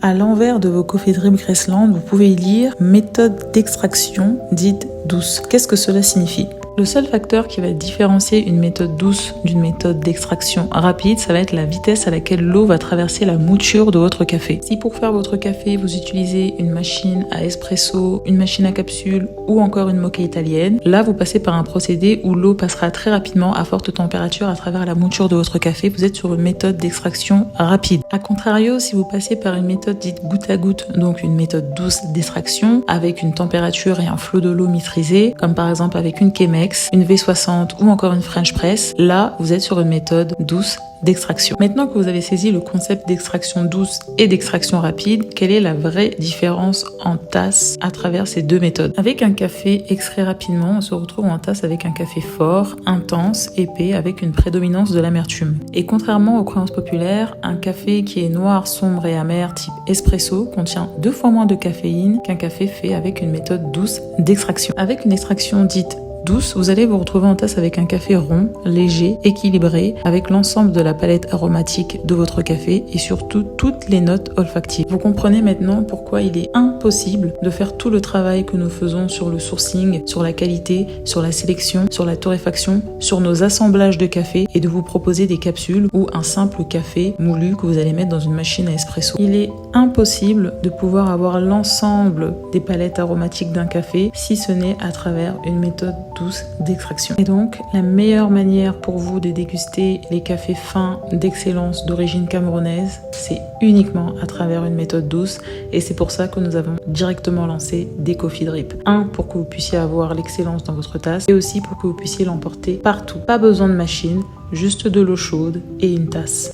À l'envers de vos Coffee Drip Graceland, vous pouvez y lire méthode d'extraction dite douce. Qu'est-ce que cela signifie ? Le seul facteur qui va différencier une méthode douce d'une méthode d'extraction rapide, ça va être la vitesse à laquelle l'eau va traverser la mouture de votre café. Si pour faire votre café, vous utilisez une machine à espresso, une machine à capsule ou encore une moka italienne, là vous passez par un procédé où l'eau passera très rapidement à forte température à travers la mouture de votre café. Vous êtes sur une méthode d'extraction rapide. A contrario, si vous passez par une méthode dite goutte à goutte, donc une méthode douce d'extraction avec une température et un flot de l'eau maîtrisé, comme par exemple avec une Chemex, une V60 ou encore une French Press, là vous êtes sur une méthode douce d'extraction. Maintenant que vous avez saisi le concept d'extraction douce et d'extraction rapide, quelle est la vraie différence en tasse à travers ces deux méthodes? Avec un café extrait rapidement, on se retrouve en tasse avec un café fort, intense, épais, avec une prédominance de l'amertume. Et contrairement aux croyances populaires, un café qui est noir, sombre et amer type espresso contient 2 fois moins de caféine qu'un café fait avec une méthode douce d'extraction. Avec une extraction dite douce, vous allez vous retrouver en tasse avec un café rond, léger, équilibré, avec l'ensemble de la palette aromatique de votre café et surtout toutes les notes olfactives. Vous comprenez maintenant pourquoi il est impossible de faire tout le travail que nous faisons sur le sourcing, sur la qualité, sur la sélection, sur la torréfaction, sur nos assemblages de café et de vous proposer des capsules ou un simple café moulu que vous allez mettre dans une machine à espresso. Il est impossible de pouvoir avoir l'ensemble des palettes aromatiques d'un café si ce n'est à travers une méthode douce d'extraction. Et donc, la meilleure manière pour vous de déguster les cafés fins d'excellence d'origine camerounaise, c'est uniquement à travers une méthode douce. Et c'est pour ça que nous avons directement lancé des Coffee Drip. Pour que vous puissiez avoir l'excellence dans votre tasse et aussi pour que vous puissiez l'emporter partout. Pas besoin de machine, juste de l'eau chaude et une tasse.